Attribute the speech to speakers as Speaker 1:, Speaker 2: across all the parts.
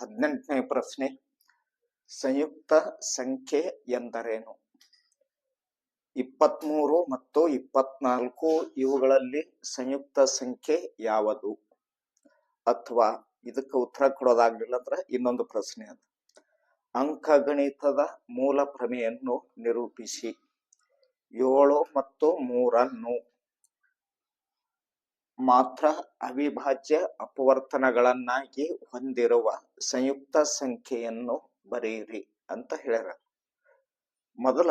Speaker 1: 18ನೇ ಪ್ರಶ್ನೆ, ಸಂಯುಕ್ತ ಸಂಖ್ಯೆ ಎಂದರೇನು? 23 ಮತ್ತು 24 ಇವುಗಳಲ್ಲಿ ಸಂಯುಕ್ತ ಸಂಖ್ಯೆ ಯಾವುದು? ಅಥವಾ ಇದಕ್ಕೆ ಉತ್ತರ ಕೊಡೋದಾಗ್ಲಿಲ್ಲ ಅಂದ್ರೆ ಇನ್ನೊಂದು ಪ್ರಶ್ನೆ ಅದು. ಅಂಕಗಣಿತದ ಮೂಲ ಪ್ರಮೇಯನ್ನು ನಿರೂಪಿಸಿ. 7 ಮತ್ತು 3 ಮಾತ್ರ ಅವಿಭಾಜ್ಯ ಅಪವರ್ತನಗಳನ್ನಾಗಿ ಹೊಂದಿರುವ ಸಂಯುಕ್ತ ಸಂಖ್ಯೆಯನ್ನು ಬರೆಯಿರಿ ಅಂತ ಹೇಳ್ಯಾರ. ಮೊದಲ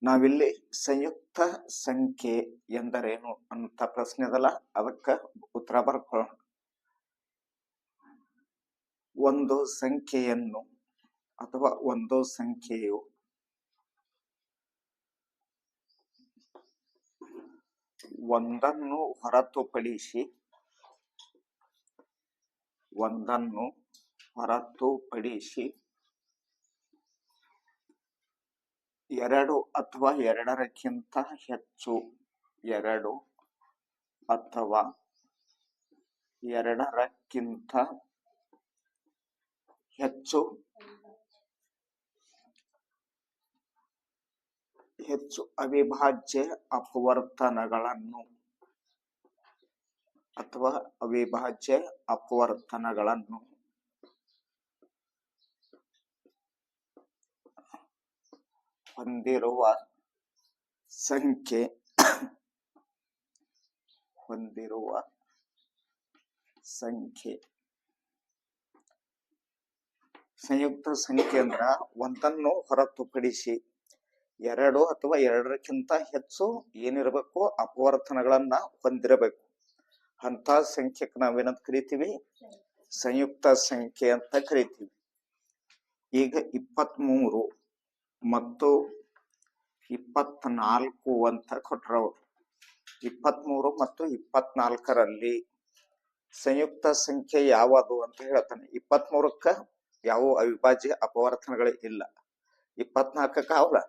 Speaker 1: ನಾವಿಲ್ಲಿ ಸಂಯುಕ್ತ ಸಂಖ್ಯೆ ಎಂದರೇನು ಅಂತ ಪ್ರಶ್ನೆ ಅದಲ್ಲ, ಅದಕ್ಕ ಉತ್ತರ ಬರ್ಕೊಳ್ಳೋಣ. ಒಂದು ಸಂಖ್ಯೆಯನ್ನು ಅಥವಾ ಒಂದು ಸಂಖ್ಯೆಯು ಒಂದನ್ನು ಹೊರತುಪಡಿಸಿ ಎರಡು ಅಥವಾ ಎರಡರಕ್ಕಿಂತ ಹೆಚ್ಚು, ಎರಡು ಅಥವಾ ಎರಡರಕ್ಕಿಂತ ಹೆಚ್ಚು ಅವಿಭಾಜ್ಯ ಅಪವರ್ತನಗಳನ್ನು ಹೊಂದಿರುವ ಸಂಖ್ಯೆ ಸಂಯುಕ್ತ ಸಂಖ್ಯೆ ಅಂದ್ರ ಒಂದನ್ನು ಹೊರತುಪಡಿಸಿ ಎರಡು ಅಥವಾ ಎರಡರಕ್ಕಿಂತ ಹೆಚ್ಚು ಏನಿರಬೇಕು, ಅಪವರ್ತನಗಳನ್ನ ಹೊಂದಿರಬೇಕು. ಅಂತ ಸಂಖ್ಯೆಗೆ ನಾವೇನಂತ ಕರಿತೀವಿ? ಸಂಯುಕ್ತ ಸಂಖ್ಯೆ ಅಂತ ಕರಿತೀವಿ. ಈಗ 23 ಮತ್ತು 24 ಅಂತ ಕೊಟ್ರವ್ರು. 23 ಮತ್ತು 24ರಲ್ಲಿ ಸಂಯುಕ್ತ ಸಂಖ್ಯೆ ಯಾವುದು ಅಂತ ಹೇಳ್ತಾನೆ. 23ಕ್ಕ ಯಾವ ಅವಿಭಾಜ್ಯ ಅಪವರ್ತನಗಳೇ ಇಲ್ಲ. 24ಕ್ಕ ಅವಲ್ಲ,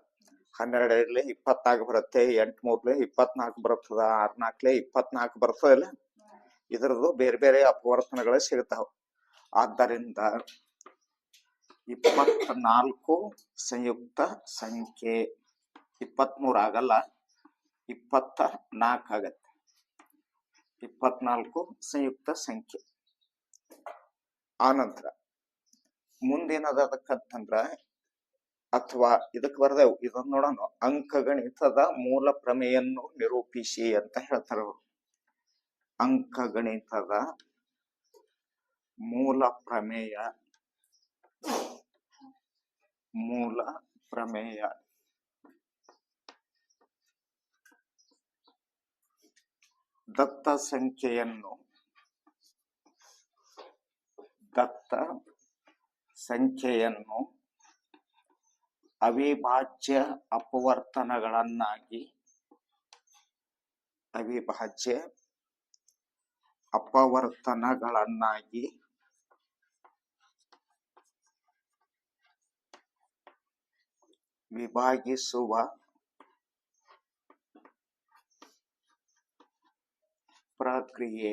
Speaker 1: 12 24 ಬರುತ್ತೆ, 8 24 ಬರ್ತದ, 6 24 ಬರ್ತದಲ್ಲ. ಇದರದ್ದು ಬೇರೆ ಬೇರೆ ಅಪವರ್ತನಗಳು ಸಿಗ್ತಾವ. ಆದ್ದರಿಂದ 24 ಸಂಯುಕ್ತ ಸಂಖ್ಯೆ. 23 ಆಗಲ್ಲ, 24 ಆಗತ್ತೆ. 24 ಸಂಯುಕ್ತ ಸಂಖ್ಯೆ. ಆನಂತರ ಮುಂದೇನದಕ್ಕಂತಂದ್ರ, ಅಥವಾ ಇದಕ್ಕೆ ಬರ್ದೇವು, ಇದನ್ನ ನೋಡೋಣ. ಅಂಕಗಣಿತದ ಮೂಲ ಪ್ರಮೇಯನ್ನು ನಿರೂಪಿಸಿ ಅಂತ ಹೇಳ್ತಾರ ಅವರು. ಅಂಕಗಣಿತದ ಮೂಲ ಪ್ರಮೇಯ ದತ್ತ ಸಂಖ್ಯೆಯನ್ನು ಅವಿಭಾಜ್ಯ ಅಪವರ್ತನಗಳನ್ನಾಗಿ ವಿಭಾಗಿಸುವ ಪ್ರಕ್ರಿಯೆ.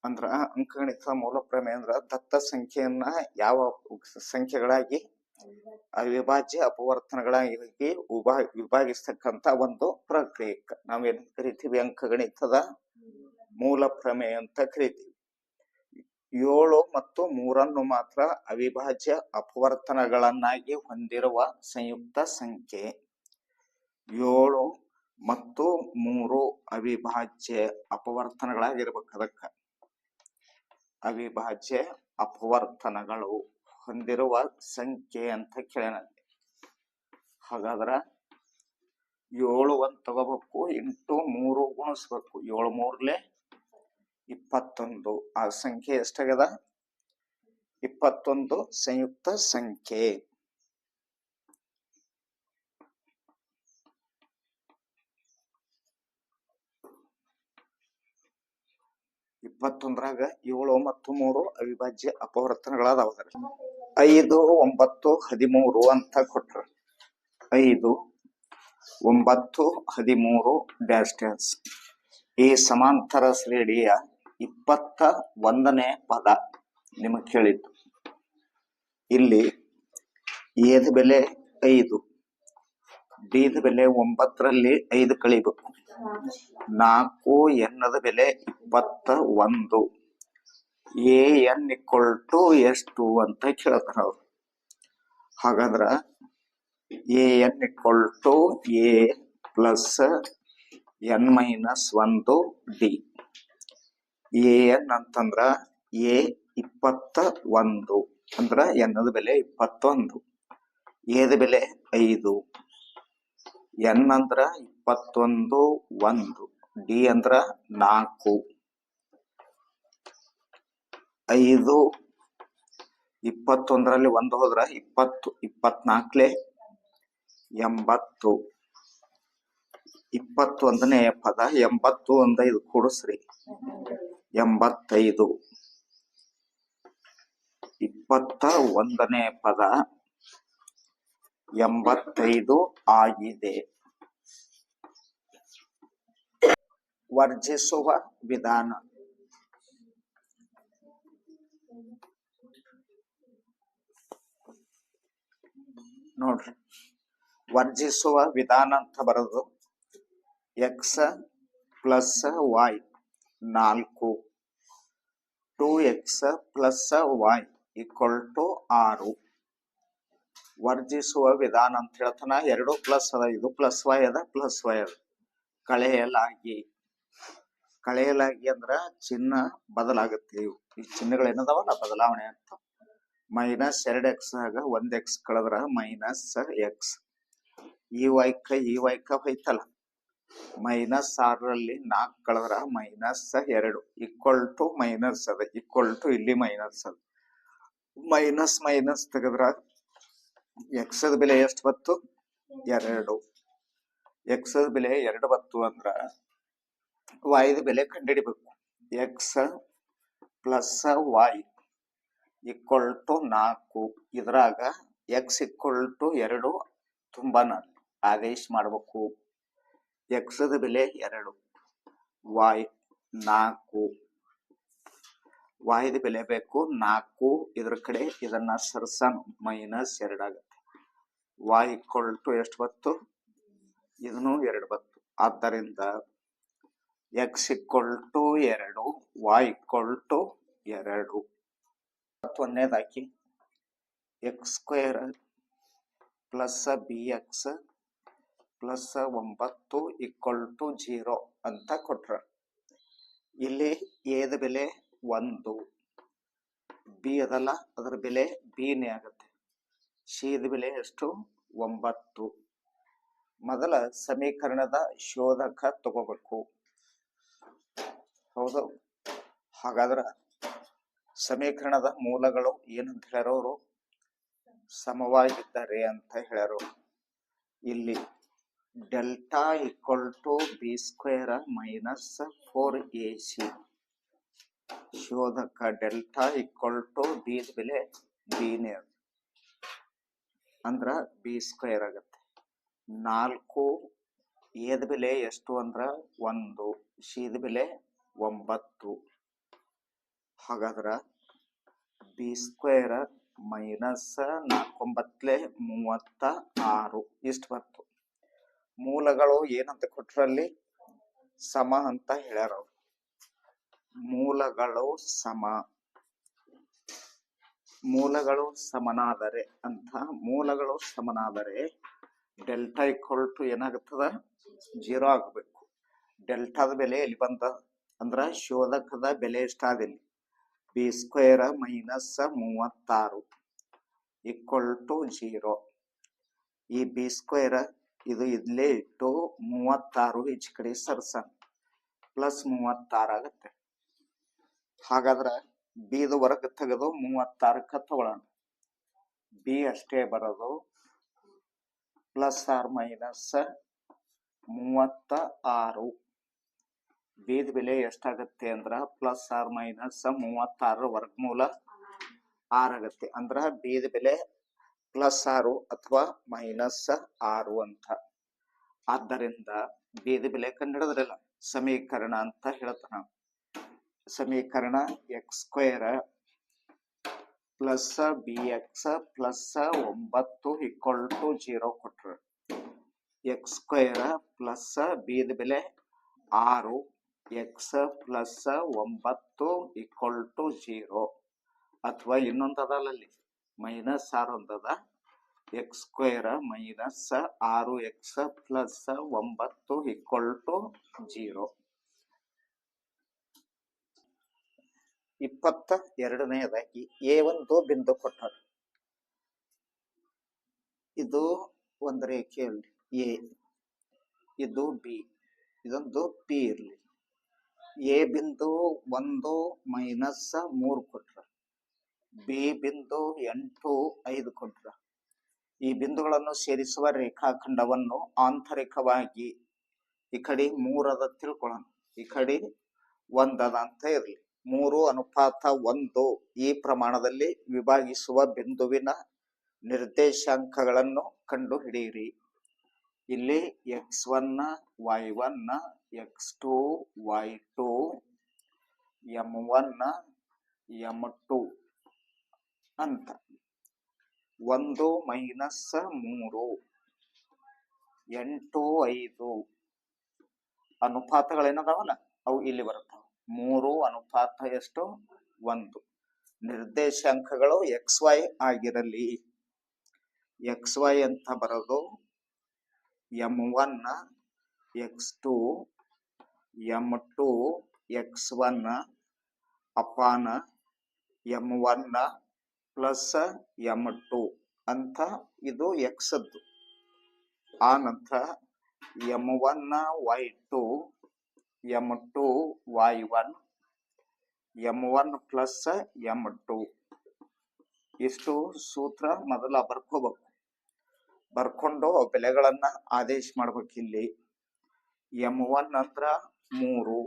Speaker 1: ಅಂದ್ರ ಅಂಕಗಣಿತ ಮೂಲ ಪ್ರಮೇಯ ಅಂದ್ರ ದತ್ತ ಸಂಖ್ಯೆಯನ್ನ ಯಾವ ಸಂಖ್ಯೆಗಳಾಗಿ ಅವಿಭಾಜ್ಯ ಅಪವರ್ತನಗಳಾಗಿ ವಿಭಾಗಿಸ್ತಕ್ಕಂತ ಒಂದು ಪ್ರಕ್ರಿಯೆ ನಾವೇನ್ ಕರಿತೀವಿ? ಅಂಕಗಣಿತದ ಮೂಲ ಪ್ರಮೇಯ ಅಂತ ಕರಿತೀವಿ. 7 ಮತ್ತು 3 ಮಾತ್ರ ಅವಿಭಾಜ್ಯ ಅಪವರ್ತನಗಳನ್ನಾಗಿ ಹೊಂದಿರುವ ಸಂಯುಕ್ತ ಸಂಖ್ಯೆ. 7 ಮತ್ತು 3 ಅವಿಭಾಜ್ಯ ಅಪವರ್ತನಗಳಾಗಿರ್ಬೇಕು. ಅದಕ್ಕ ಅವಿಭಾಜ್ಯ ಅಪವರ್ತನಗಳು ಹೊಂದಿರುವ ಸಂಖ್ಯೆ ಅಂತ ಕೇಳೋಣ. ಹಾಗಾದ್ರ 7 ಅಂತ ತಗೋಬೇಕು, ಇಂಟು 3 ಗುಣಿಸ್ಬೇಕು. 7 3 21. ಆ ಸಂಖ್ಯೆ ಎಷ್ಟಾಗದ? 21 ಸಂಯುಕ್ತ ಸಂಖ್ಯೆ. ಇಪ್ಪತ್ತೊಂದರಾಗ 7 ಮತ್ತು 3 ಅವಿಭಾಜ್ಯ ಅಪವರ್ತನಗಳಾದವ. 5 9 13 ಅಂತ ಕೊಟ್ರ. 5 9 13 ಡ್ಯಾಶ್ ಡ್ಯಾಶ್ ಈ ಸಮಾಂತರ ಶ್ರೇಣಿಯ 21ನೇ ಪದ ನಿಮಗೆ ಕೇಳಿದ್ದು. ಇಲ್ಲಿ ಎದ ಬೆಲೆ 5, ಬಿದ ಬೆಲೆ 9ರಲ್ಲಿ 5 ಕಳಿಬೇಕು. 4 ಎನ್ನದ ಬೆಲೆ 21. ಎನ್ ಇಕ್ವಲ್ಟು ಎಷ್ಟು ಅಂತ ಕೇಳ್ತಾರ ಅವ್ರು. ಹಾಗಾದ್ರ N equal to A plus N minus 1 D. N ಅಂತಂದ್ರ ಎ 21 ಅಂದ್ರ ಎನ್ನದ ಬೆಲೆ 21, ಎದ ಬೆಲೆ 5, ಎನ್ ಅಂದ್ರ 21 1, ಡಿ ಅಂದ್ರ 4. 5 21ರಲ್ಲಿ 1 ಹೋದ್ರ 20, 24ಲೆ 80. 21ನೇ ಪದ 80 ಒಂದು 5 ಕೂಡಿಸ್ರಿ 85. 21ನೇ ಪದ 85 ಆಗಿದೆ. ವರ್ಜಿಸುವ ವಿಧಾನ. ನೋಡ್ರಿ, ವರ್ಜಿಸುವ ವಿಧಾನ ಅಂತ ಬರೋದು x plus y 4, 2x plus y equal to 6. ವರ್ಜಿಸುವ ವಿಧಾನ ಅಂತ ಹೇಳ್ತಾನ. 2 ಪ್ಲಸ್ ಅದ, ಇದು ಪ್ಲಸ್ ವೈ ಅದ, ಪ್ಲಸ್ ವೈ ಅದ. ಕಳೆಯಲಾಗಿ. ಕಳೆಯಲಾಗಿ ಅಂದ್ರ ಚಿಹ್ನ ಬದಲಾಗುತ್ತೆ. ಈ ಚಿಹ್ನೆಗಳು ಏನದಾವಲ್ಲ ಬದಲಾವಣೆ ಅಂತ. ಮೈನಸ್ 2x ಆಗ 1x ಕಳೆದ್ರ ಮೈನಸ್ x. ಈ ವೈಕ ಹೋಯ್ತಲ್ಲ, ಮೈನಸ್ 6ರಲ್ಲಿ 4 ಕಳೆದ್ರ ಮೈನಸ್ 2 ಈಕ್ವಲ್ ಟು ಮೈನಸ್ ಅದ, ಈಕ್ವಲ್ ಟು ಇಲ್ಲಿ ಮೈನಸ್ ಅದ. ಮೈನಸ್ ಮೈನಸ್ ತೆಗೆದ್ರ ಎಕ್ಸ್ ಬೆಲೆ ಎಷ್ಟು ಬತ್ತು? 2. ಎಕ್ಸ್ ಬೆಲೆ 2 ಬತ್ತು ಅಂದ್ರ ವಾಯ್ದ ಬೆಲೆ ಕಂಡುಹಿಡಿಬೇಕು. X plus y equal to 4. ಇದ್ರಾಗ ಎಕ್ಸ್ ಈಕ್ವಲ್ ಟು 2 ತುಂಬಾನ ಆದೇಶ ಮಾಡ್ಬೇಕು. ಎಕ್ಸ್ ಬೆಲೆ 2, ವೈ 4. ವಾಯ್ದ ಬೆಲೆ ಬೇಕು 4. ಇದ್ರ ಕಡೆ ಇದನ್ನ ಸರ್ಸನ್ ಮೈನಸ್ 2 ಆಗುತ್ತೆ. ವೈ ಈಕ್ವಲ್ ಟು ಎಷ್ಟು ಬತ್ತು? ಇದನ್ನು 2 ಬತ್ತು. ಆದ್ದರಿಂದ X equal to 2, Y equal to 2. 21ನೇದಾಕಿ X square plus B X plus 9 equal to 0 ಅಂತ ಕೊಟ್ರ. ಇಲ್ಲಿ ಎದ ಬೆಲೆ 1, ಬಿ ಅದಲ್ಲ ಅದರ ಬೆಲೆ ಬಿನೇ ಆಗುತ್ತೆ. ಸಿದ ಬೆಲೆ ಎಷ್ಟು? 9. ಮೊದಲ ಸಮೀಕರಣದ ಶೋಧಕ ತಗೋಬೇಕು. ಹೌದು. ಹಾಗಾದ್ರ ಸಮೀಕರಣದ ಮೂಲಗಳು ಏನಂತ ಹೇಳ್ಯಾರವರು? ಸಮವಾಗಿದ್ದಾರೆ ಅಂತ ಹೇಳ್ಯಾರು. ಇಲ್ಲಿ delta equal to B square minus 4ac. ಶೋಧಕ ಡೆಲ್ಟಾ ಈಕ್ವಲ್ ಟು ಬಿ ಬೆಲೆ ಬಿನೇ ಅಂದ್ರ ಬಿ ಸ್ಕ್ವೇರ್ ಆಗತ್ತೆ. 4 ಎದ ಬೆಲೆ ಎಷ್ಟು ಅಂದ್ರ 1, ಸಿದ ಬೆಲೆ 9. ಹಾಗಾದ್ರ ಬಿ ಸ್ಕ್ವೇರ್ ಮೈನಸ್ 4 36 ಇಷ್ಟು ಬಂತು. ಮೂಲಗಳು ಏನಂತ ಕೊಟ್ರಲ್ಲಿ? ಸಮ ಅಂತ ಹೇಳ್ಯಾರ ಅವ್ರು. ಮೂಲಗಳು ಸಮ. ಮೂಲಗಳು ಸಮನಾದರೆ ಅಂತ. ಮೂಲಗಳು ಸಮನಾದರೆ ಡೆಲ್ಟಾ ಈಕ್ವಲ್ ಟು ಏನಾಗುತ್ತದ? 0 ಆಗಬೇಕು. ಡೆಲ್ಟಾದ ಬೆಲೆ ಎಲ್ಲಿ ಬಂದ ಅಂದ್ರ ಶೋಧಕದ ಬೆಲೆ ಎಷ್ಟಾದಿಲ್ಲ. B square minus 36 equal to 0. ಈ ಬಿ ಸ್ಕ್ವೇರ್ ಇದು ಇಲ್ಲೇ ಇಟ್ಟು 36 ಈಚೆ ಕಡೆ ಸರ್ಸನ್ ಪ್ಲಸ್ 36 ಆಗತ್ತೆ. ಹಾಗಾದ್ರ ಬಿದು ಹೊರಗೆ ತೆಗೆದು 36ಕ್ಕ ತಗೊಳ್ಳೋಣ. ಬಿ ಅಷ್ಟೇ ಬರೋದು ಪ್ಲಸ್ ಆರ್ ಮೈನಸ್ 36. ಬಿದ ಬೆಲೆ ಎಷ್ಟಾಗತ್ತೆ ಅಂದ್ರ ಪ್ಲಸ್ ಆರ್ ಮೈನಸ್ 36 ವರ್ಗಮೂಲ 6 ಆಗತ್ತೆ. ಅಂದ್ರ ಬಿದ ಬೆಲೆ ಪ್ಲಸ್ 6 ಅಥವಾ ಮೈನಸ್ 6 ಅಂತ. ಆದ್ದರಿಂದ ಬಿದ ಬೆಲೆ ಕಂಡುಹಿಡಿದ್ರಲ್ಲ ಸಮೀಕರಣ ಅಂತ ಹೇಳ್ತಾನ. ಸಮೀಕರಣ x square plus B X plus 9 equal to 0 ಕೊಟ್ರ ಎಕ್ಸ್ ಸ್ಕ್ವೇರ್ ಪ್ಲಸ್ ಬಿದ ಬೆಲೆ 6 ಎಕ್ಸ್ ಪ್ಲಸ್ 9 ಈಕ್ವಲ್ ಟು 0 ಅಥವಾ ಇನ್ನೊಂದದಲ್ಲಿ -6 ಒಂದದ X square minus 6x plus 9 equal to 0. 22ನೇದಾಗಿ ಒಂದು ಬಿಂದು ಕೊಟ್ಟರು. ಇದು ಒಂದು ರೇಖೆಯಲ್ಲಿ ಎ, ಇದು ಬಿ, ಇದೊಂದು ಪಿ ಇರಲಿ. ಎ ಬಿಂದು 1 -3 ಕೊಟ್ರ, ಬಿ ಬಿಂದು 8 5 ಕೊಟ್ರ. ಈ ಬಿಂದುಗಳನ್ನು ಸೇರಿಸುವ ರೇಖಾಖಂಡವನ್ನು ಆಂತರಿಕವಾಗಿ ಈ ಕಡೆ 3 ಅದ ತಿಳ್ಕೊಳ್ಳೋಣ, ಈ ಕಡೆ 1 ಅದ ಅಂತ ಇರಲಿ. 3:1 ಈ ಪ್ರಮಾಣದಲ್ಲಿ ವಿಭಾಗಿಸುವ ಬಿಂದುವಿನ ನಿರ್ದೇಶಾಂಕಗಳನ್ನು ಕಂಡು ಹಿಡಿಯಿರಿ. ಇಲ್ಲಿ x1 y1 x2 y2 m1 m2 ಅಂತ. 1 -3 8 5 ಅನುಪಾತಗಳೇನದಾವಲ್ಲ ಅವು ಇಲ್ಲಿ ಬರ್ತಾವ. 3:1. ನಿರ್ದೇಶಾಂಕಗಳು XY ಆಗಿರಲಿ. XY ಅಂತ ಬರೋದು m1 x2 m2 x1 ಅಪಾನ m1 ಪ್ಲಸ್ m2 ಅಂತ ಇದು ಎಕ್ಸದ್ದು. ಆ ನಂತರ m1 y2 m2 y1 m1 plus m2 ಇಷ್ಟು ಸೂತ್ರ ಮೊದಲ ಬರ್ಕೋಬೇಕು. ಬರ್ಕೊಂಡು ಬೆಲೆಗಳನ್ನ ಆದೇಶ ಮಾಡ್ಬೇಕು. ಇಲ್ಲಿ m1 ಅಂದ್ರ 3,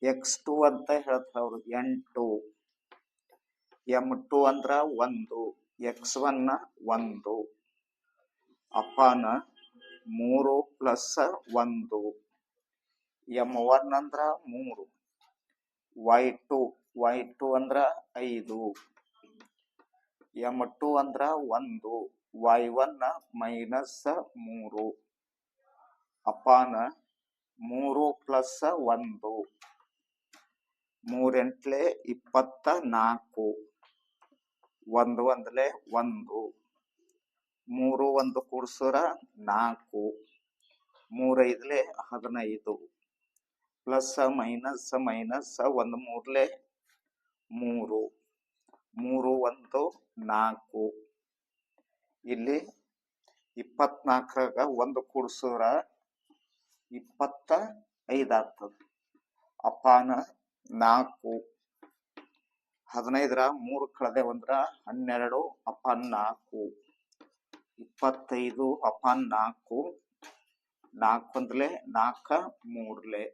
Speaker 1: x2 ಅಂತ ಹೇಳ್ತಾರ ಅವರು 8, m2 ಅಂದ್ರ 1, x1 1 ಅಪಾನ 3 ಪ್ಲಸ್ 1, m1 ಅಂದ್ರ 3, y2 ಅಂದ್ರ 5, m2 ಅಂದ್ರ 1, y1 -3 ಅಪಾನ 3 ಪ್ಲಸ್ 1, 3 8 24, 1 1 1, 3 1 ಕೂಡ್ಸೋರ 4, 3 5 15 ಪ್ಲಸ್ ಮೈನಸ್ 1 3 3, 3 1 4. ಇಲ್ಲಿ 24 1 ಕೂಡ್ಸೋರ 25 ಆಗ್ತದ. ಅಪಾನ 4, 15 3 ಕಳೆದೆ 1 12 ಅಪಾನ 4, 25 ಅಪಾನ 4, 4 1 4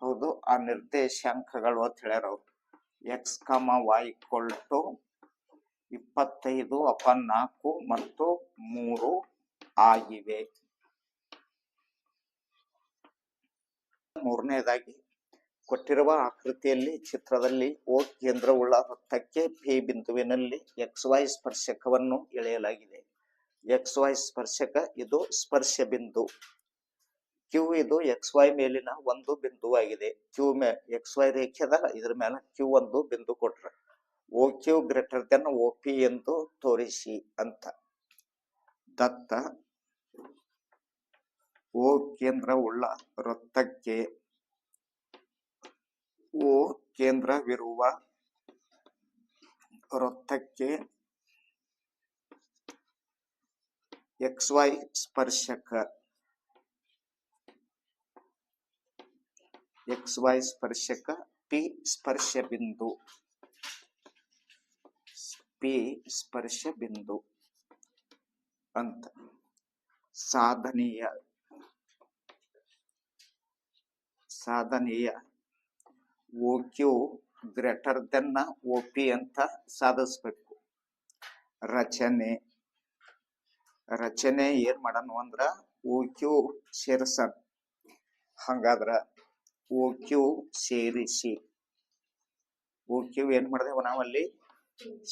Speaker 1: ಹೌದು. ಆ ನಿರ್ದೇಶಾಂಕಗಳು ಅಂತ ಹೇಳ್ಯಾರ ಅವ್ರು. x, y ಈಕ್ವಲ್ ಟು 25 ಅಪಾನ 4 ಮತ್ತು 3 ಆಗಿವೆ. ಮೂರನೇದಾಗಿ ಕೊಟ್ಟಿರುವ ಆಕೃತಿಯಲ್ಲಿ ಚಿತ್ರದಲ್ಲಿ ಓ ಕೇಂದ್ರವುಳ್ಳ ವೃತ್ತಕ್ಕೆ ಪಿ ಬಿಂದುವಿನಲ್ಲಿ XY ಸ್ಪರ್ಶಕವನ್ನು ಎಳೆಯಲಾಗಿದೆ. XY ಸ್ಪರ್ಶಕ ಇದು ಸ್ಪರ್ಶ ಬಿಂದು. Q ಇದು XY ಮೇಲಿನ ಒಂದು ಬಿಂದುವಾಗಿದೆ. Q XY ರೇಖೆದ ಇದ್ರ ಮೇಲೆ Q ಒಂದು ಬಿಂದು ಕೊಟ್ರೆ OQ ಗ್ರೇಟರ್ ದೆನ್ OP ಎಂದು ತೋರಿಸಿ ಅಂತ. ದತ್ತ ಓ ಕೇಂದ್ರವುಳ್ಳ ವೃತ್ತಕ್ಕೆ ಓ ಕೇಂದ್ರವಿರುವ ವೃತ್ತಕ್ಕೆ XY ಸ್ಪರ್ಶಕ XY ಸ್ಪರ್ಶಕ P ಸ್ಪರ್ಶ ಬಿಂದು, P ಸ್ಪರ್ಶ ಬಿಂದು ಅಂತ. ಸಾಧನೀಯ OQ ಗ್ರೇಟರ್ ದೆನ್ OP ಅಂತ ಸಾಧಿಸ್ಬೇಕು. ರಚನೆ ಏನ್ ಮಾಡೋಣ ಅಂದ್ರ OQ ಸೇರ್ಸನ್. ಹಂಗಾದ್ರ ಓ ಕ್ಯೂ ಸೇರಿಸಿ ಓ ಕ್ಯೂ ಏನ್ ಮಾಡಿದೆವು ನಾವಲ್ಲಿ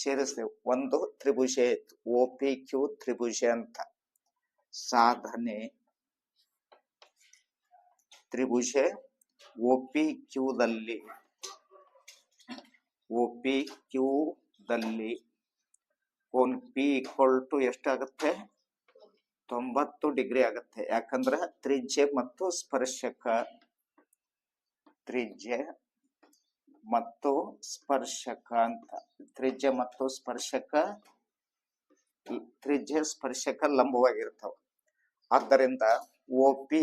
Speaker 1: ಸೇರಿಸ್ತೇವೆ. ಒಂದು ತ್ರಿಭುಜ ಇತ್ತು ಓ ಪಿ ಕ್ಯೂ ತ್ರಿಭುಜ ಅಂತ. ಸಾಧನೆ ತ್ರಿಭುಜ ಓ ಪಿ ಕ್ಯೂದಲ್ಲಿ ಕೋನ್ ಪಿ ಈಕ್ವಲ್ ಟು ಎಷ್ಟಾಗುತ್ತೆ 90 ಡಿಗ್ರಿ ಆಗುತ್ತೆ. ಯಾಕಂದ್ರೆ ತ್ರಿಜ್ಯ ಮತ್ತು ಸ್ಪರ್ಶಕ ಅಂತ ತ್ರಿಜ್ಯ ಸ್ಪರ್ಶಕ ಲಂಬವಾಗಿರ್ತಾವ. ಆದ್ದರಿಂದ ಓ ಪಿ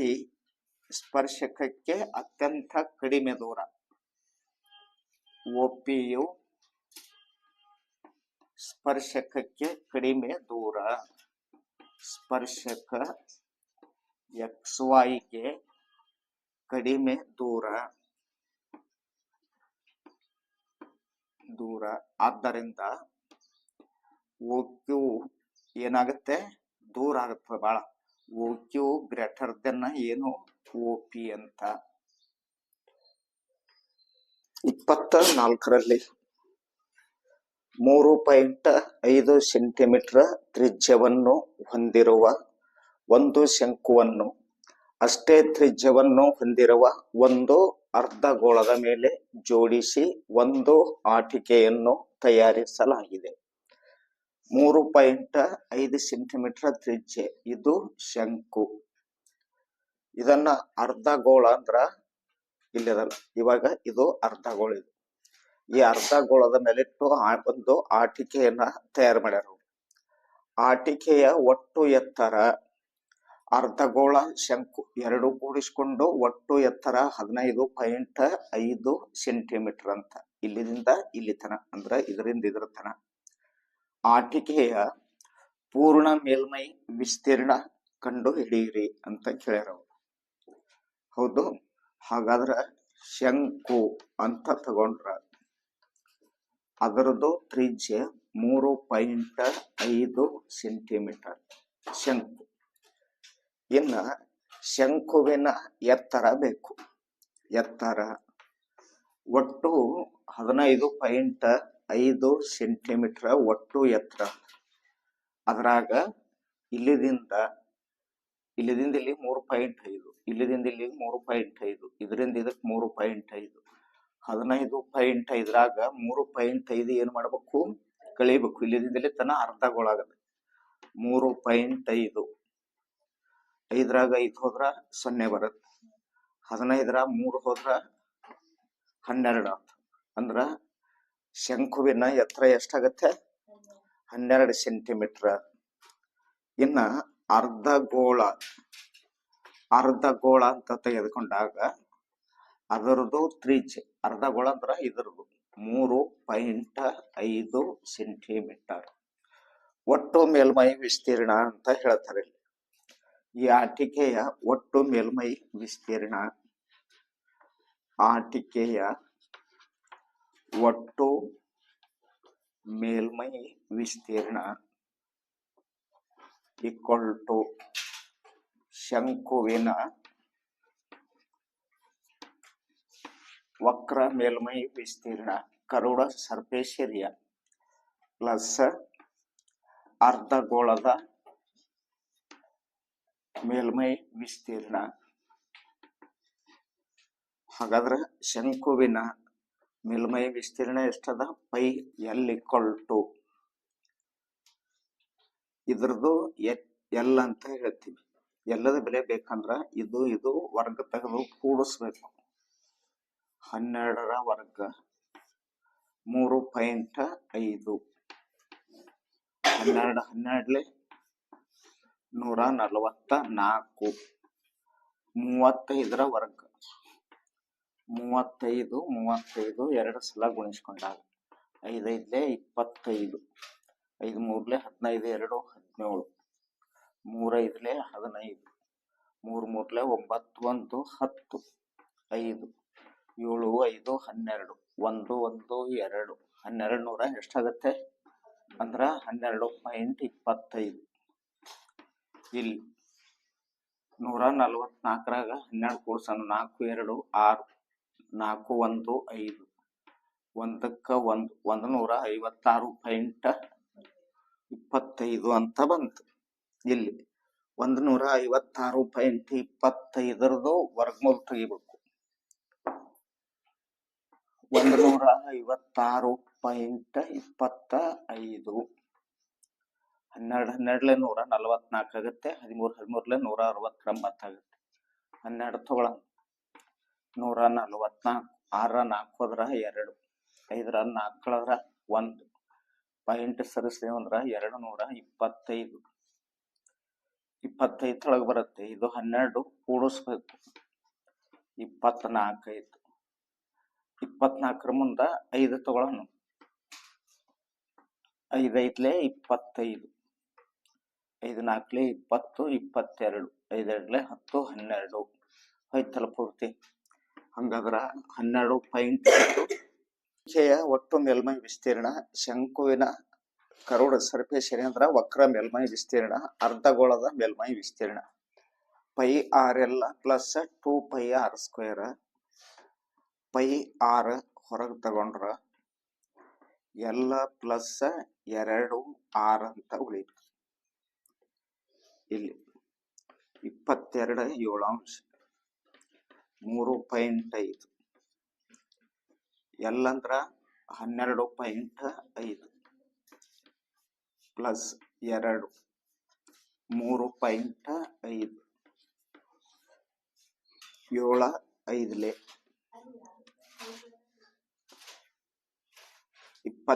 Speaker 1: ಸ್ಪರ್ಶಕಕ್ಕೆ ಅತ್ಯಂತ ಕಡಿಮೆ ದೂರ. ಓ ಪಿ ಯು ಸ್ಪರ್ಶಕಕ್ಕೆ ಕಡಿಮೆ ದೂರ. ಸ್ಪರ್ಶಕ XY ಗೆ ಕಡಿಮೆ ದೂರ. ಆದ್ದರಿಂದ ಓ ಕ್ಯೂ ಏನಾಗುತ್ತೆ ದೂರ ಆಗುತ್ತೆ ಬಹಳ. ಓ ಕ್ಯೂ ಗ್ರೇಟರ್ ದೆನ್ ಏನು ಓ ಪಿ ಅಂತ. 24ರಲ್ಲಿ 3.5 ಸೆಂಟಿಮೀಟರ್ ತ್ರಿಜ್ಯವನ್ನು ಹೊಂದಿರುವ ಒಂದು ಶಂಕುವನ್ನು ಅಷ್ಟೇ ತ್ರಿಜ್ಯವನ್ನು ಹೊಂದಿರುವ ಒಂದು ಅರ್ಧಗೋಳದ ಮೇಲೆ ಜೋಡಿಸಿ ಒಂದು ಆಟಿಕೆಯನ್ನು ತಯಾರಿಸಲಾಗಿದೆ. 3.5 ಸೆಂಟಿಮೀಟರ್ ತ್ರಿಜ್ಯ ಇದು ಶಂಕು. ಇದನ್ನ ಅರ್ಧಗೋಳ ಅಂದ್ರ ಇಲ್ಲದಲ್ಲ. ಇವಾಗ ಇದು ಅರ್ಧಗೋಳ. ಇದು ಈ ಅರ್ಧಗೋಳದ ಮೇಲಿಟ್ಟು ಒಂದು ಆಟಿಕೆಯನ್ನ ತಯಾರು ಮಾಡ್ಯಾರ. ಆಟಿಕೆಯ ಒಟ್ಟು ಎತ್ತರ ಅರ್ಧಗೋಳ ಶಂಕು ಎರಡು ಕೂಡಿಸಿಕೊಂಡು ಒಟ್ಟು ಎತ್ತರ 15.5 ಸೆಂಟಿಮೀಟರ್ ಅಂತ. ಇಲ್ಲಿಂದ ಇಲ್ಲಿ ತನ ಅಂದ್ರ ಇದರಿಂದ ಇದರ ತನ. ಆಟಿಕೆಯ ಪೂರ್ಣ ಮೇಲ್ಮೈ ವಿಸ್ತೀರ್ಣ ಕಂಡು ಹಿಡಿಯಿರಿ ಅಂತ ಕೇಳ್ಯಾರ. ಹೌದು. ಹಾಗಾದ್ರ ಶಂಕು ಅಂತ ತಗೊಂಡ್ರ ಅದರದ್ದು ತ್ರಿಜ್ಯ 3.5 ಸೆಂಟಿಮೀಟರ್ ಶಂಕು. ಇನ್ನ ಶಂಕುವಿನ ಎತ್ತರ ಬೇಕು. ಎತ್ತರ ಒಟ್ಟು 15.5 ಸೆಂಟಿಮೀಟರ್ ಒಟ್ಟು ಎತ್ತರ. ಅದ್ರಾಗ ಇಲ್ಲಿದಿಂದ ಇಲ್ಲಿ 3.5, ಇಲ್ಲಿದಿಂದ ಇಲ್ಲಿ 3.5, ಇದರಿಂದ ಇದಕ್ಕೆ 3.5. 15.5ರಾಗ 3.5 ಏನ್ ಮಾಡ್ಬೇಕು ಕಳಿಬೇಕು. ಇಲ್ಲಿದಿಂದ ಇಲ್ಲಿ ತನ ಅರ್ಧಗೋಳ ಆಗತ್ತೆ. 3.5 5ರಾಗ 5 ಹೋದ್ರ 0 ಬರುತ್ತೆ. 15ರಾಗ 3 ಹೋದ್ರ 12 ಆತ. ಅಂದ್ರ ಶಂಕುವಿನ ಎತ್ತರ ಎಷ್ಟಾಗತ್ತೆ 12 ಸೆಂಟಿಮೀಟರ್. ಇನ್ನ ಅರ್ಧಗೋಳ ಅಂತ ತೆಗೆದುಕೊಂಡಾಗ ಅದರದ್ದು ತ್ರಿಜ್ಯ ಅರ್ಧಗೋಳ ಅಂದ್ರ ಇದರದು 3.5 ಸೆಂಟಿಮೀಟರ್. ಒಟ್ಟು ಮೇಲ್ಮೈ ವಿಸ್ತೀರ್ಣ ಅಂತ ಹೇಳ್ತಾರೆ. ಈ ಆಟಿಕೆಯ ಒಟ್ಟು ಮೇಲ್ಮೈ ವಿಸ್ತೀರ್ಣ ಈಕ್ವಲ್ ಟು ಶಂಕುವಿನ ವಕ್ರ ಮೇಲ್ಮೈ ವಿಸ್ತೀರ್ಣ ಕರ್ವ್ಡ್ ಸರ್ಫೇಸ್ ಏರಿಯಾ ಪ್ಲಸ್ ಅರ್ಧಗೋಳದ ಮೇಲ್ಮೈ ವಿಸ್ತೀರ್ಣ. ಹಾಗಾದ್ರೆ ಶಂಕುವಿನ ಮೇಲ್ಮೈ ವಿಸ್ತೀರ್ಣ ಎಷ್ಟದ ಪೈ ಎಲ್ ಈಕ್ವಲ್ ಟು ಇದ್ರದ್ದು ಎಲ್ ಅಂತ ಹೇಳ್ತೀವಿ. ಎಲ್ಲದ ಬೆಲೆ ಬೇಕಂದ್ರ ಇದು ವರ್ಗ ತೆಗೆದು ಕೂಡಿಸ್ಬೇಕು. 12ರ ವರ್ಗ 3.5 12 144 35ರ ವರ್ಗ 35 ಎರಡು ಸಲ ಗುಣಿಸ್ಕೊಂಡಾಗ 5 5 25 5 3 15 2 17 3 5 15 3 3 9 1 10 5 7 5 12 1 1 2 1200 ಎಷ್ಟಾಗತ್ತೆ ಅಂದ್ರ 12.25. ಇಲ್ಲಿ 144ರಾಗ 12 ಕೂಡ್ಸೋಣ. 4 2 6, 4 1 5, ಒಂದಕ್ಕ 156.25 ಅಂತ ಬಂತು. ಇಲ್ಲಿ 156.25 ವರ್ಗಮೂಲ ತೆಗಿಬೇಕು. 156.25 12 12 144 ಆಗುತ್ತೆ. 13 13 169 ಆಗುತ್ತೆ. 12 ತಗೊಳ್ಳೋಣ. 144, 6 4 ಹೋದ್ರ 2, 5 4 1 ಪಾಯಿಂಟ್ ಸರಿಸ್ತೀವಿ ಅಂದ್ರೆ 225. 25 ತೊಳಗೆ ಬರುತ್ತೆ. ಇದು 12 ಕೂಡಿಸ್ಬೇಕು. 24 ಆಯ್ತು. 24ರ ಮುಂದೆ 5 ತಗೊಳ್ಳೋಣ. 5 5 25, 5 4 20, 22, 5 2 10, 12 ಹೋಯ್ತಲ್ಲ ಪೂರ್ತಿ. ಹಂಗಾದ್ರ 12.8 ಒಟ್ಟು ಮೇಲ್ಮೈ ವಿಸ್ತೀರ್ಣ. ಶಂಕುವಿನ ಕರುಡ ಸರ್ಫೇಸ್ ಏರಿಯಾ ಅಂದ್ರ ವಕ್ರ ಮೇಲ್ಮೈ ವಿಸ್ತೀರ್ಣ, ಅರ್ಧಗೋಳದ ಮೇಲ್ಮೈ ವಿಸ್ತೀರ್ಣ. ಪೈ ಆರ್ ಎಲ್ಲ ಪ್ಲಸ್ 2πr². ಪೈ ಆರ್ ಹೊರಗೆ ತಗೊಂಡ್ರ ಎಲ್ಲ ಪ್ಲಸ್ 2r ಅಂತ ಉಳಿತು. ಇಲ್ಲಿ 22/7 3.5 ಎಲ್ಲಂದ್ರ 12.5 ಪ್ಲಸ್ 2 3.5 7 5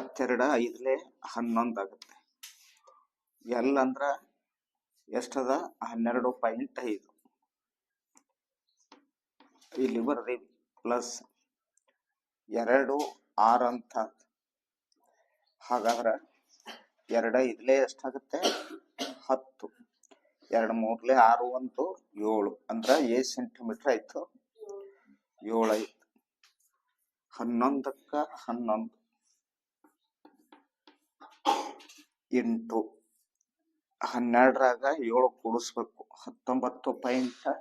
Speaker 1: 22 5 11 ಆಗುತ್ತೆ. ಎಲ್ಲಂದ್ರ ಎಷ್ಟದ 12.5 ಇಲ್ಲಿ ಬರ್ದೀವಿ. ಪ್ಲಸ್ 2r ಅಂತ. ಹಾಗಾದ್ರೆ 2 5 ಎಷ್ಟಾಗುತ್ತೆ 10, 2 3 6 1 7 ಅಂದ್ರ 8 ಸೆಂಟಿಮೀಟರ್ ಆಯ್ತು. 7 ಆಯ್ತು. 11ಕ್ಕ 11 ಇಂಟು 12ರಾಗ 7 ಕೂಡಿಸ್ಬೇಕು. 19.5,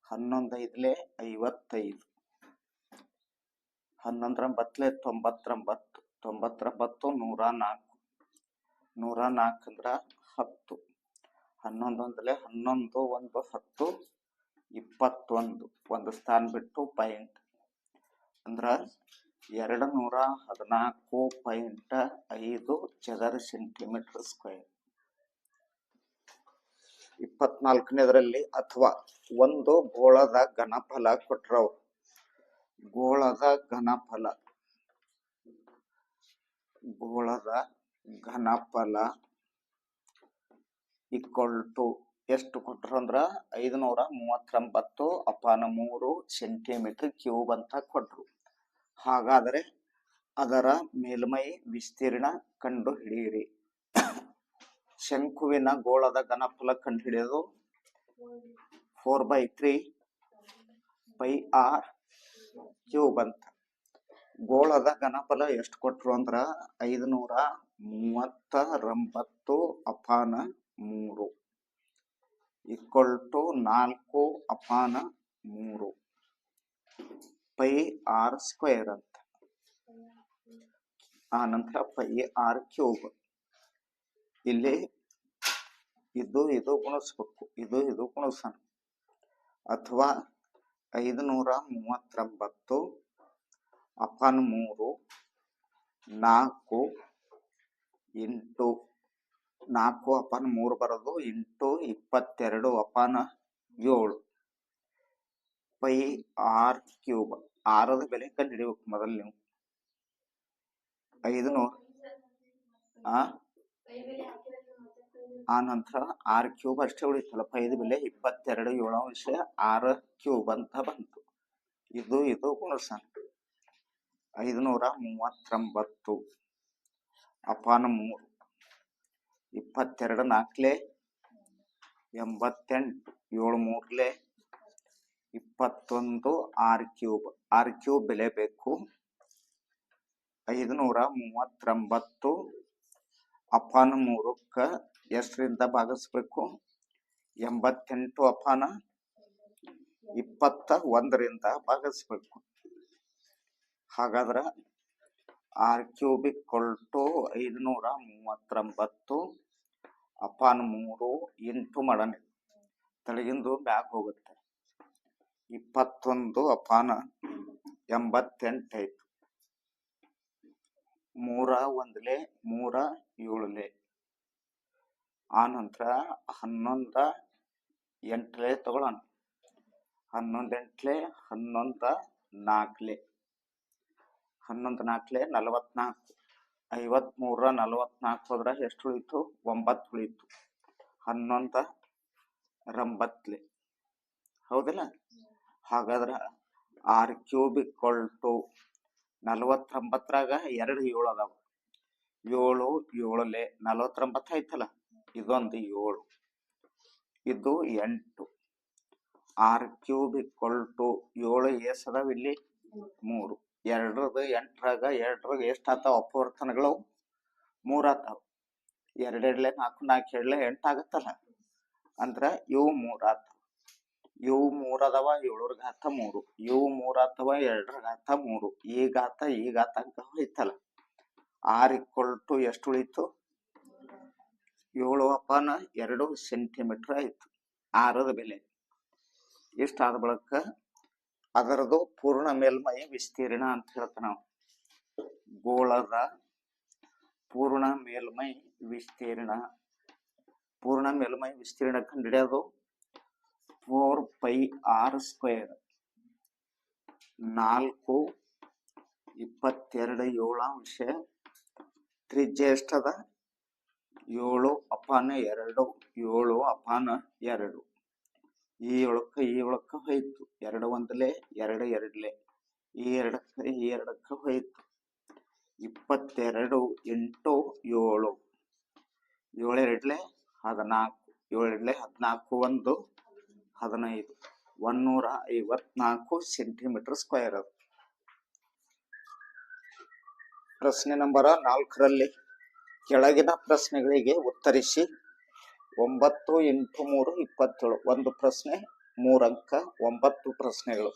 Speaker 1: 11 5 55, 11 99, 99 104, 104 ಅಂದ್ರ 10, 11 11 1 10 21, ಒಂದು ಸ್ಥಾನ ಬಿಟ್ಟು ಪಾಯಿಂಟ್ ಅಂದ್ರ 214.5 ಚದರ ಸೆಂಟಿಮೀಟರ್ ಸ್ಕ್ವೇರ್. 24ನೇದರಲ್ಲಿ ಅಥವಾ ಒಂದು ಗೋಳದ ಘನಫಲ ಕೊಟ್ರವ್ರು. ಗೋಳದ ಘನಫಲ ಈಕ್ವಲ್ ಟು ಎಷ್ಟು ಕೊಟ್ರು ಅಂದ್ರ 539/3 ಸೆಂಟಿಮೀಟರ್ ಕ್ಯೂಬ್ ಅಂತ ಕೊಟ್ರು. ಹಾಗಾದರೆ ಅದರ ಮೇಲ್ಮೈ ವಿಸ್ತೀರ್ಣ ಕಂಡು ಹಿಡಿಯಿರಿ. ಶಂಕುವಿನ ಗೋಳದ ಘನಫಲ ಕಂಡು ಹಿಡಿಯೋದು 4/3πr³ ಅಂತ. ಗೋಳದ ಘನಫಲ ಎಷ್ಟು ಕೊಟ್ರು ಅಂದ್ರ 539/3 ಈಕ್ವಲ್ ಟು 4/3 πr² ಅಂತ. ಆ ನಂತರ πr³ ಇಲ್ಲಿ ಇದು ಗುಣಿಸ್ಬೇಕು. ಇದು ಗುಣಿಸೋಣ. ಅಥವಾ 539/3 4 ಇಂಟು 4/3 ಬರೋದು ಇಂಟು 22/7 πr³ ಆರದ ಬೆಲೆ ಕಂಡು ಹಿಡಿಬೇಕು ಮೊದಲು ನೀವು. 500 ಆ ನಂತರ r³ ಅಷ್ಟೇ ಉಳಿತಲ್ಲ. 5 ಬೆಲೆ 22 7/6³ ಅಂತ ಬಂತು. ಇದು ಗುಣಿಸೋಣ. 539/3 22 4 88, 7 3 21 r³ ಬೆಲೆ ಬೇಕು. 539/3ಕ್ಕ ಎಷ್ಟರಿಂದ ಭಾಗಿಸ್ಬೇಕು 88 ಅಪಾನ 21ರಿಂದ ಭಾಗಿಸ್ಬೇಕು. ಹಾಗಾದ್ರ R cube equal to 539 upon 3 into ಮಾಡೋಣ. ತೆಳಗಿಂದು ಬ್ಯಾಕ್ ಹೋಗುತ್ತೆ. 21 ಅಪಾನ 88 ಆಯ್ತು. 3 1 3 7 ಆ ನಂತರ 11 8 ತಗೊಳ್ಳೋಣ. 11 8 11 4 11 4 44. 53 44 ಹೋದ್ರೆ ಎಷ್ಟು ಉಳಿತು? 9 ಉಳಿತು. 11 9 ಹೌದಿಲ್ಲ? ಹಾಗಾದ್ರೆ ಆರ್ ಕ್ಯೂಬ್ ಈಕ್ವಲ್ ಟು 49ರಾಗ 2 7 ಅದಾವ. 7 7 49 ಐತಲ್ಲ, ಇದೊಂದು 7 ಇದು 8. ಆರ್ ಕ್ಯೂಬ್ ಈಕ್ವಲ್ ಟು 7 ಎಸ್ ಅದಾವ ಇಲ್ಲಿ 3. 2 8ರಾಗ 2 ಎಷ್ಟು ಆತಾವ? ಅಪವರ್ತನಗಳು 3 ಆತಾವ. 2 2 4 4 7 8 ಆಗತ್ತಲ್ಲ, ಅಂದ್ರ ಇವು 3 ಆತಾವ. ಇವು 3 ಅದಾವ 7 ಘಾತ 3. ಇವು 3 ಆತಾವ 2 ಘಾತ 3. ಈ ಘಾತ ಅಂತ ಐತಲ್ಲ. ಆರ್ ಈಕ್ವಲ್ ಟು ಎಷ್ಟು ಉಳಿತು? 7 ಅಪಾನ 2 ಸೆಂಟಿಮೀಟರ್ ಆಯ್ತು. ಆರದ ಬೆಲೆ ಇಷ್ಟಾದ ಬಳಿಕ ಅದರದು ಪೂರ್ಣ ಮೇಲ್ಮೈ ವಿಸ್ತೀರ್ಣ ಅಂತ ಹೇಳ್ತಾವ ನಾವು. ಗೋಳದ ಪೂರ್ಣ ಮೇಲ್ಮೈ ವಿಸ್ತೀರ್ಣ ಕಂಡುಹಿಡಿಯೋದು 4πr². 4 22 ತ್ರಿಜ್ಯ ಎಷ್ಟದ? 7 ಅಪಾನ 2 7 ಅಪಾನ 2. ಈ ಒಳಕ್ಕ ಹೋಯ್ತು. 2 1 2 2 ಈ ಎರಡಕ್ಕ ಹೋಯ್ತು. 22 ಇಂಟು 7 7 2 14 7 2 14 1 154 ಸೆಂಟಿಮೀಟರ್ ಸ್ಕ್ವೇರ್ ಅದು. ಪ್ರಶ್ನೆ ನಂಬರ್ 4ರಲ್ಲಿ ಕೆಳಗಿನ ಪ್ರಶ್ನೆಗಳಿಗೆ ಉತ್ತರಿಸಿ. 9 × 3 27. ಒಂದು ಪ್ರಶ್ನೆ 3 ಅಂಕ, 9 ಪ್ರಶ್ನೆಗಳು.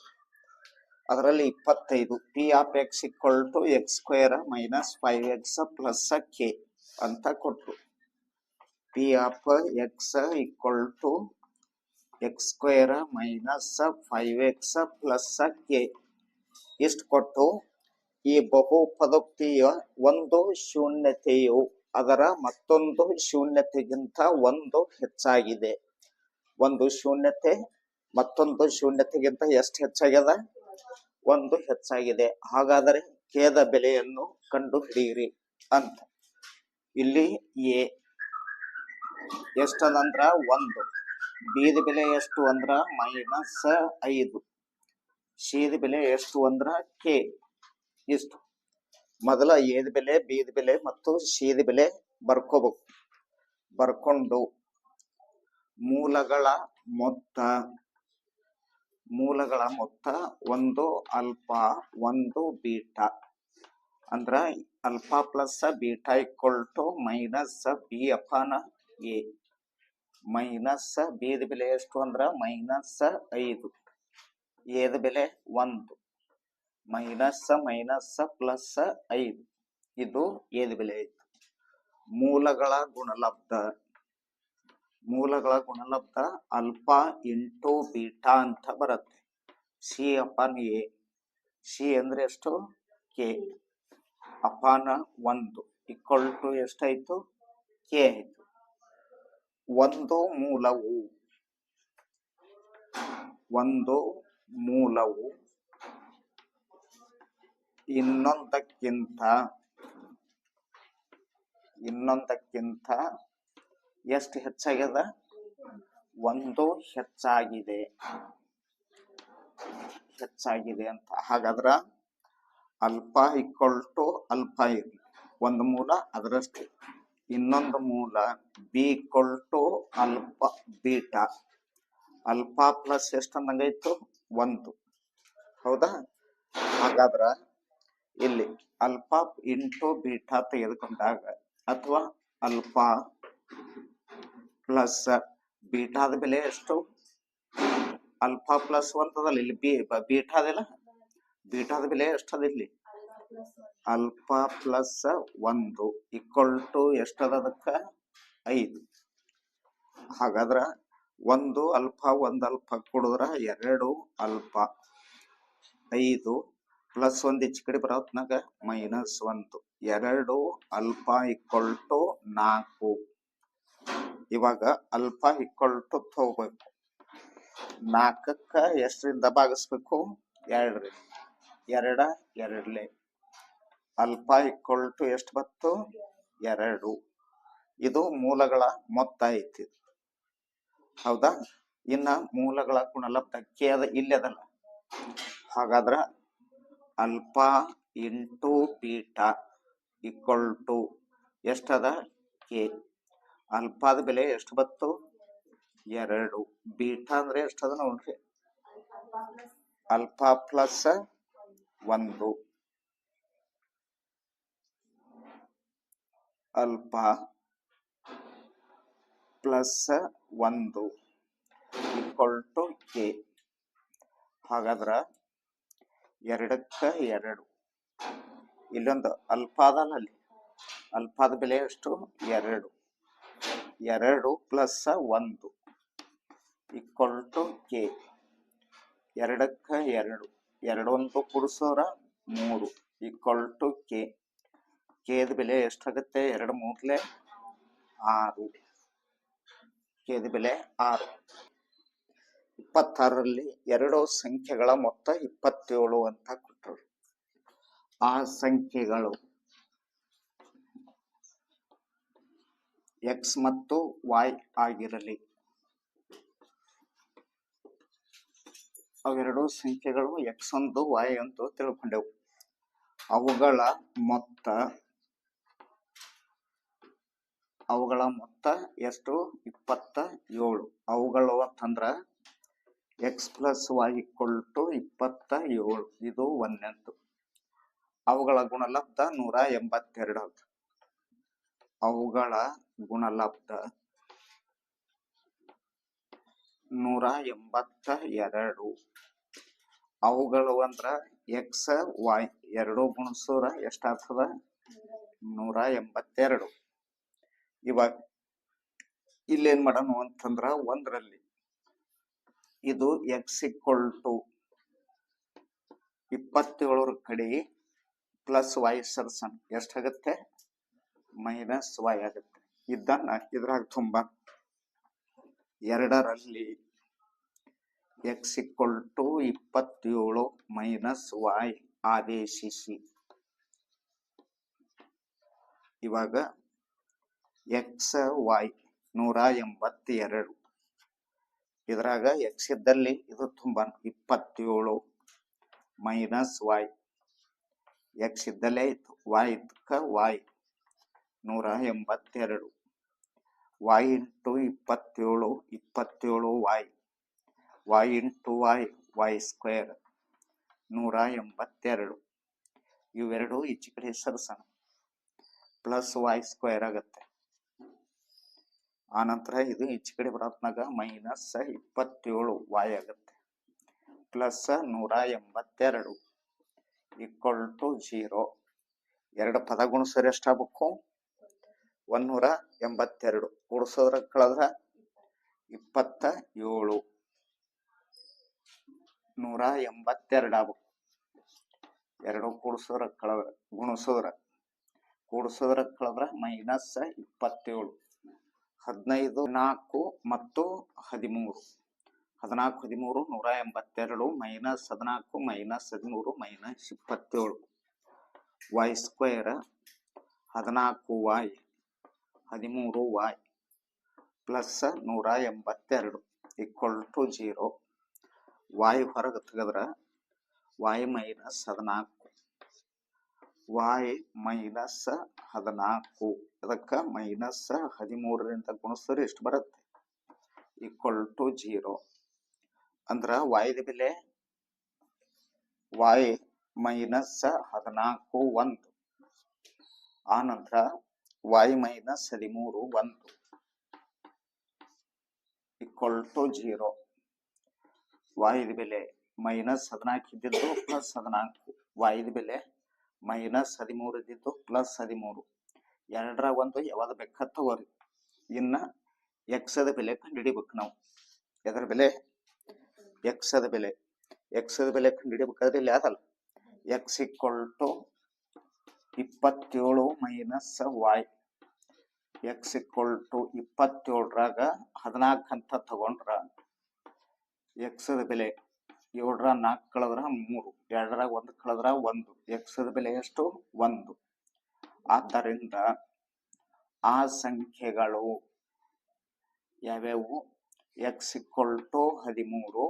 Speaker 1: ಅದರಲ್ಲಿ 25 p of x equal to x² - 5x + k ಅಂತ ಕೊಟ್ಟರು. P of x equal to x² - 5x + k ಇಷ್ಟು ಕೊಟ್ಟು ಈ ಬಹುಪದೋಕ್ತಿಯ ಒಂದು ಶೂನ್ಯತೆಯು ಅದರ ಮತ್ತೊಂದು ಶೂನ್ಯತೆಗಿಂತ 1 ಹೆಚ್ಚಾಗಿದೆ. ಒಂದು ಶೂನ್ಯತೆ ಮತ್ತೊಂದು ಶೂನ್ಯತೆಗಿಂತ ಎಷ್ಟು ಹೆಚ್ಚಾಗ್ಯದ? 1 ಹೆಚ್ಚಾಗಿದೆ. ಹಾಗಾದರೆ ಕೇದ ಬೆಲೆಯನ್ನು ಕಂಡು ಹಿಡಿಯಿರಿ ಅಂತ. ಇಲ್ಲಿ ಎ ಎಷ್ಟದಂದ್ರ 1, ಬಿದ ಬೆಲೆ ಎಷ್ಟು ಅಂದ್ರ -5, ಸಿದ ಬೆಲೆ ಎಷ್ಟು ಅಂದ್ರ ಕೆ ಇಷ್ಟು. ಮೊದಲ ಎದ ಬೆಲೆ, ಬಿದ ಬೆಲೆ ಮತ್ತು ಸಿದ ಬೆಲೆ ಬರ್ಕೋಬೇಕು. ಬರ್ಕೊಂಡು ಮೂಲಗಳ ಮೊತ್ತ 1 ಆಲ್ಫಾ 1 ಬೀಟಾ ಅಂದ್ರ alpha plus beta equal to -b ಅಪಾನ a. ಮೈನಸ್ ಬಿದ ಬೆಲೆ ಎಷ್ಟು ಅಂದ್ರ -5, ಎದ ಬೆಲೆ 1 ಮೈನಸ್ ಪ್ಲಸ್ 5 ಇದು ಎದ ಬೆಲೆ ಆಯ್ತು. ಮೂಲಗಳ ಗುಣಲಬ್ಧ ಆಲ್ಫಾ ಇಂಟು ಬೀಟಾ ಅಂತ ಬರುತ್ತೆ. C upon A. ಸಿ ಅಂದ್ರೆ ಎಷ್ಟು? ಕೆ ಅಪಾನ 1 ಈಕ್ವಲ್ ಟು ಎಷ್ಟಾಯ್ತು? ಕೆ ಆಯ್ತು. ಒಂದು ಮೂಲವು ಇನ್ನೊಂದಕ್ಕಿಂತ ಎಷ್ಟು ಹೆಚ್ಚಾಗ್ಯದ? 1 ಹೆಚ್ಚಾಗಿದೆ ಅಂತ. ಹಾಗಾದ್ರ ಆಲ್ಫಾ ಈಕ್ವಲ್ ಟು ಆಲ್ಫಾ ಇರಲಿ ಒಂದು ಮೂಲ, ಅದರಷ್ಟೇ. ಇನ್ನೊಂದು ಮೂಲ b equal to alpha beta. Alpha plus ಎಷ್ಟು ಅಂದಂಗಾಯ್ತು? 1 ಹೌದಾ? ಹಾಗಾದ್ರ ಇಲ್ಲಿ ಆಲ್ಫಾ ಇಂಟು ಬೀಟಾ ತೆಗೆದುಕೊಂಡಾಗ ಅಥವಾ ಆಲ್ಫಾ ಪ್ಲಸ್ ಬೀಟಾದ ಬೆಲೆ ಎಷ್ಟು? ಅಲ್ಫಾ ಪ್ಲಸ್ ಒಂದದಲ್ಲ ಇಲ್ಲಿ ಬೀಟಾದಿಲ್ಲ, ಬೀಟಾದ ಬೆಲೆ ಎಷ್ಟದ ಇಲ್ಲಿ? ಅಲ್ಫಾ ಪ್ಲಸ್ 1 ಈಕ್ವಲ್ ಟು ಎಷ್ಟದ ಅದಕ್ಕ 5. ಹಾಗಾದ್ರ 1 ಅಲ್ಫಾ 1 ಅಲ್ಫಾ ಕೊಡಿದ್ರ 2 ಅಲ್ಫಾ 5 ಪ್ಲಸ್ 1 ಈಚೆ ಕಡೆ ಬರೋತ್ನಾಗ -1 2 ಅಲ್ಫಾ ಈಕ್ವಲ್ ಟು 4. ಇವಾಗ ಅಲ್ಫಾ ಈಕ್ವಲ್ ಟು ತಗೋಬೇಕು, 4ಕ್ಕ ಎಷ್ಟರಿಂದ ಭಾಗಿಸ್ಬೇಕು? 2 ರಿಂದ 2 ಅಲ್ಫಾ ಈಕ್ವಲ್ ಟು ಎಷ್ಟು ಬತ್ತು? 2. ಇದು ಮೂಲಗಳ ಮೊತ್ತ ಐತಿ, ಹೌದಾ? ಇನ್ನ ಮೂಲಗಳ ಗುಣಲಬ್ಧ ಕೆ ಅದ ಇಲ್ಲಿ ಅದಲ್ಲ. ಹಾಗಾದ್ರ alpha into beta equal to ಎಷ್ಟದ? ಕೆ. ಅಲ್ಫಾದ ಬೆಲೆ ಎಷ್ಟು ಬತ್ತು? 2. ಬೀಟಾ ಅಂದ್ರೆ ಎಷ್ಟದ ನೋಡ್ರಿ, alpha plus 1 alpha plus 1 equal to K. ಹಾಗಾದ್ರ 2ಕ್ಕ 2 ಇಲ್ಲೊಂದು ಅಲ್ಫಾ ಅದಲ್ಲ, ಅಲ್ಲಿ ಅಲ್ಫಾದ ಬೆಲೆ ಎಷ್ಟು? 2. 2 ಪ್ಲಸ್ 1 ಈಕ್ವಲ್ ಟು ಕೆ. 2ಕ್ಕ 2 2 ಕೂಡಿಸೋರ 3 ಈಕ್ವಲ್ ಟು ಕೆ. ಕೆದ ಬೆಲೆ ಎಷ್ಟಾಗುತ್ತೆ? 2 3 6. ಕೆದ ಬೆಲೆ 6. 26ರಲ್ಲಿ 2 ಸಂಖ್ಯೆಗಳ ಮೊತ್ತ 27 ಅಂತ ಕೊಟ್ಟರು. ಆ ಸಂಖ್ಯೆಗಳು x ಮತ್ತು y ಆಗಿರಲಿ. ಅವೆರಡು ಸಂಖ್ಯೆಗಳು x1 y1 ತಿಳ್ಕೊಂಡೆವು. ಅವುಗಳ ಮೊತ್ತ ಎಷ್ಟು? 27. ಅವುಗಳು ಅಂತಂದ್ರ x plus y equal to 27. ಇದು 1ನೇದ್ದು. ಅವುಗಳ ಗುಣಲಬ್ಧ 182. ಅವುಗಳ ಗುಣಲಬ್ಧ 182. ಅವುಗಳು ಅಂದ್ರ x y ಎರಡು ಗುಣಿಸೋರ ಎಷ್ಟಾಗ್ತದ? 182. ಇವಾಗ ಇಲ್ಲೇನ್ ಮಾಡೋಣ ಅಂತಂದ್ರ 1ರಲ್ಲಿ ಇದು x ಈಕ್ವಲ್ ಟು 27 ಕಡೆ ಪ್ಲಸ್ y ಸರ್ಸನ್ ಎಷ್ಟಾಗತ್ತೆ? -y ಆಗುತ್ತೆ. ಇದನ್ನ ಇದ್ರಾಗ ತುಂಬ 2ರಲ್ಲಿ x ಈಕ್ವಲ್ ಟು 27 -y ಆದೇಶಿಸಿ. ಇವಾಗ x y 182. ಇದ್ರಾಗ x ಇದ್ದಲ್ಲಿ ಇದು ತುಂಬ 27 -y. x ಇದ್ದಲ್ಲೇ ಇತ್ತು, y ಇದ್ಕ y 182. y into 27 27y. y into y square 182. ಇವೆರಡು ಈಚೆ ಕಡೆ ಸರ್ಸನ ಪ್ಲಸ್ y ಸ್ಕ್ವೇರ್ ಆಗತ್ತೆ. ಆನಂತರ ಇದು ಈಚೆ ಕಡೆ ಬರೋತ್ನಾಗ -27y ಆಗತ್ತೆ ಪ್ಲಸ್ 182 ಈಕ್ವಲ್ ಟು 0. 2 ಪದ ಗುಣಿಸೋರು ಎಷ್ಟಾಗಬೇಕು? 182. ಕೂಡಿಸೋದ್ರ ಕಳೆದ್ರ 27 182 ಆಗ್ಬೇಕು. 2 ಕೂಡಿಸೋದ್ರ ಕಳೆದ್ರ ಕೂಡಿಸೋದ್ರ ಕಳೆದ್ರ -27. 15 4 ಮತ್ತು 13 14 13 182 -14 -13 -27. y square 14y 13y plus 182 equal to 0. y ಹೊರಗೆ ತೆಗೆದ್ರ y -14 y -14 ಅದಕ್ಕೆ -13ರಿಂದ ಗುಣಿಸಿದ್ರೆ ಎಷ್ಟು ಬರುತ್ತೆ? Equal to 0. ಅಂದ್ರ yದ ಬೆಲೆ y -14 1. ಆನಂತರ y -13 1 ಈಕ್ವಲ್ ಟು 0. ವಾಯ್ದ ಬೆಲೆ -14 ಇದ್ದಿದ್ದು +14. ವಾಯ್ದ ಬೆಲೆ -13 ಇದ್ದಿದ್ದು +13. ಎರಡರಾಗ ಒಂದು ಯಾವ್ದು ಬೇಕಾದ ತಗೋರಿ. ಇನ್ನ ಎಕ್ಸದ ಬೆಲೆ ಕಂಡುಹಿಡಿಬೇಕು ನಾವು. ಎದರ ಬೆಲೆ? ಎಕ್ಸದ ಬೆಲೆ. ಎಕ್ಸದ ಬೆಲೆ ಕಂಡುಹಿಡಿಬೇಕಾದ್ರೆ ಇಲ್ಲಿ ಅದಲ್ಲ, x equal to 27 minus y. x equal to 27ರಾಗ 14 ಅಂತ ತಗೊಂಡ್ರ ಎಕ್ಸದ ಬೆಲೆ 7ರ 4 ಕಳೆದ್ರ 3, 2ರಾಗ 1 ಕಳೆದ್ರ 1. ಎಕ್ಸದ ಬೆಲೆ ಎಷ್ಟು? 1. ಆದ್ದರಿಂದ ಆ ಸಂಖ್ಯೆಗಳು ಯಾವ್ಯಾವು? x equal to 13,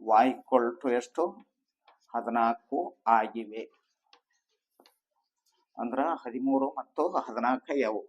Speaker 1: y equal to ಎಷ್ಟು? 14 ಆಗಿವೆ. ಅಂದ್ರ 13 ಮತ್ತು 14 ಯಾವು?